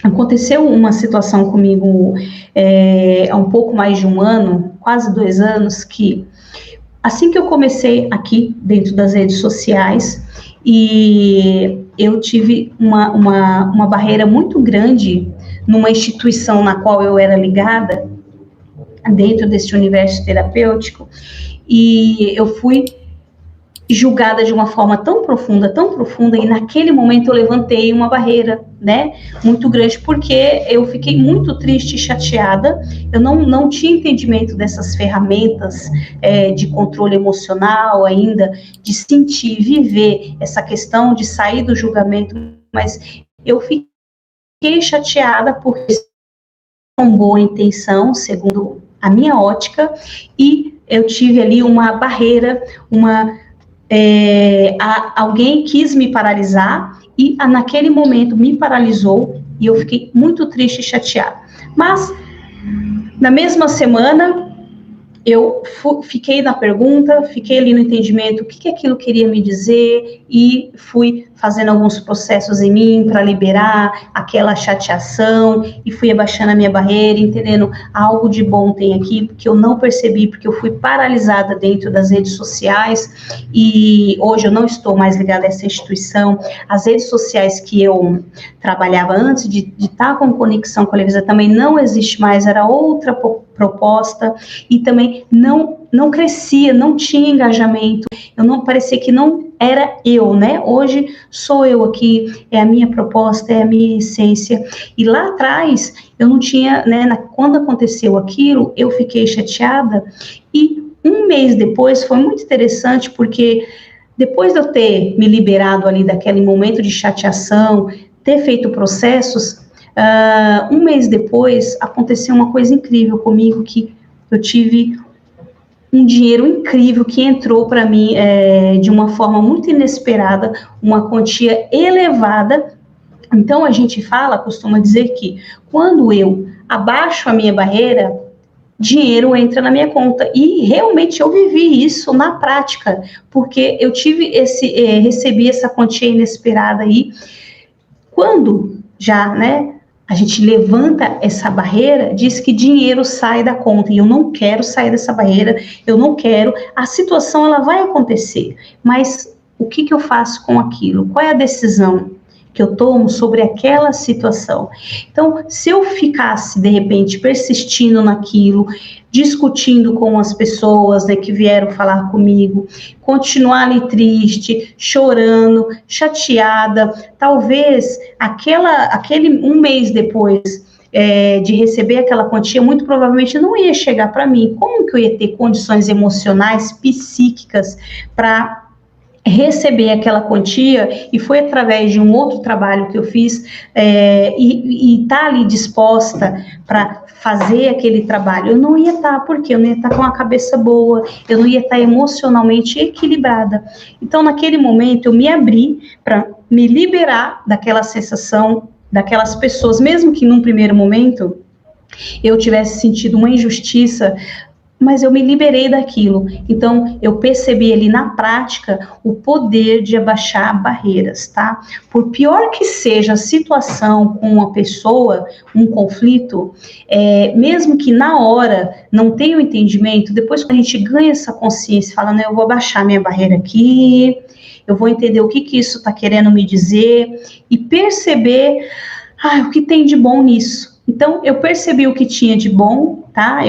Aconteceu uma situação comigo há um pouco mais de um ano, quase 2 anos, que assim que eu comecei aqui dentro das redes sociais, e eu tive uma barreira muito grande numa instituição na qual eu era ligada, dentro desse universo terapêutico, e eu fui julgada de uma forma tão profunda, e naquele momento eu levantei uma barreira, né, muito grande, porque eu fiquei muito triste e chateada. Eu não tinha entendimento dessas ferramentas de controle emocional ainda, de sentir, viver essa questão de sair do julgamento, mas eu fiquei chateada por com boa intenção, segundo a minha ótica, e eu tive ali uma barreira, alguém quis me paralisar e naquele momento me paralisou e eu fiquei muito triste e chateada. Mas na mesma semana eu fiquei na pergunta, fiquei ali no entendimento, o que aquilo queria me dizer, e fui fazendo alguns processos em mim para liberar aquela chateação, e fui abaixando a minha barreira, entendendo algo de bom tem aqui, que eu não percebi, porque eu fui paralisada dentro das redes sociais, e hoje eu não estou mais ligada a essa instituição. As redes sociais que eu trabalhava antes de estar com conexão com a Leveza também não existe mais, era outra proposta, e também não crescia, não tinha engajamento, eu não parecia que não era eu, né? Hoje sou eu aqui, é a minha proposta, é a minha essência. E lá atrás eu não tinha, né? Quando aconteceu aquilo, eu fiquei chateada, e um mês depois foi muito interessante, porque depois de eu ter me liberado ali daquele momento de chateação, ter feito processos, um mês depois aconteceu uma coisa incrível comigo, que eu tive um dinheiro incrível que entrou para mim de uma forma muito inesperada, uma quantia elevada. Então a gente costuma dizer que quando eu abaixo a minha barreira, dinheiro entra na minha conta, e realmente eu vivi isso na prática, porque eu recebi essa quantia inesperada aí. Quando já, né, a gente levanta essa barreira, diz que dinheiro sai da conta, e eu não quero sair dessa barreira, eu não quero, a situação ela vai acontecer, mas o que eu faço com aquilo? Qual é a decisão que eu tomo sobre aquela situação? Então, se eu ficasse, de repente, persistindo naquilo, discutindo com as pessoas, né, que vieram falar comigo, continuar ali triste, chorando, chateada, talvez aquele um mês depois de receber aquela quantia, muito provavelmente não ia chegar para mim. Como que eu ia ter condições emocionais, psíquicas, para receber aquela quantia? E foi através de um outro trabalho que eu fiz, e tá ali disposta para fazer aquele trabalho. Eu não ia estar, porque eu não ia estar com a cabeça boa, eu não ia estar emocionalmente equilibrada. Então, naquele momento, eu me abri para me liberar daquela sensação, daquelas pessoas, mesmo que num primeiro momento eu tivesse sentido uma injustiça, mas eu me liberei daquilo. Então, eu percebi ali na prática o poder de abaixar barreiras, tá? Por pior que seja a situação com uma pessoa, um conflito, mesmo que na hora não tenha o entendimento, depois que a gente ganha essa consciência, fala, eu vou abaixar minha barreira aqui, eu vou entender o que isso está querendo me dizer, e perceber o que tem de bom nisso. Então, eu percebi o que tinha de bom, tá?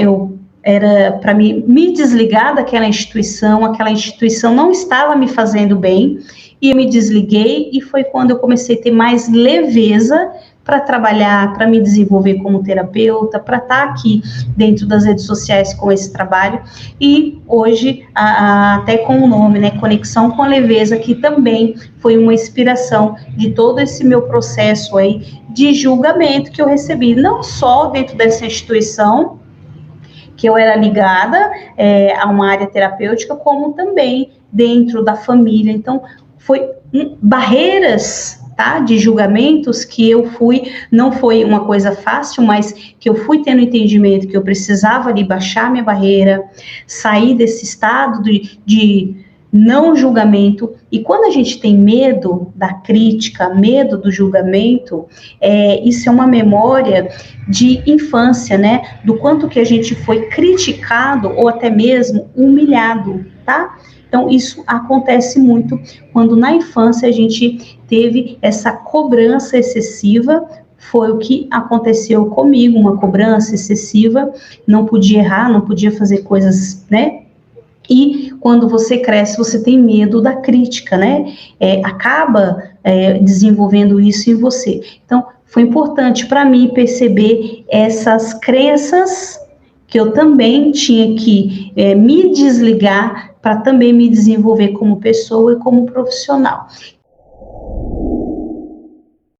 Era para me desligar daquela instituição, aquela instituição não estava me fazendo bem, e eu me desliguei, e foi quando eu comecei a ter mais leveza para trabalhar, para me desenvolver como terapeuta, para estar aqui dentro das redes sociais com esse trabalho, e hoje, até com o nome, né, Conexão com a Leveza, que também foi uma inspiração de todo esse meu processo aí de julgamento que eu recebi, não só dentro dessa instituição, que eu era ligada a uma área terapêutica, como também dentro da família. Então, foi barreiras, tá, de julgamentos que eu não foi uma coisa fácil, mas que eu fui tendo entendimento que eu precisava ali baixar minha barreira, sair desse estado de não julgamento. E quando a gente tem medo da crítica, medo do julgamento, isso é uma memória de infância, né? Do quanto que a gente foi criticado ou até mesmo humilhado, tá? Então, isso acontece muito quando na infância a gente teve essa cobrança excessiva. Foi o que aconteceu comigo, uma cobrança excessiva, não podia errar, não podia fazer coisas, né? E quando você cresce, você tem medo da crítica, né? Acaba desenvolvendo isso em você. Então, foi importante para mim perceber essas crenças que eu também tinha que me desligar para também me desenvolver como pessoa e como profissional.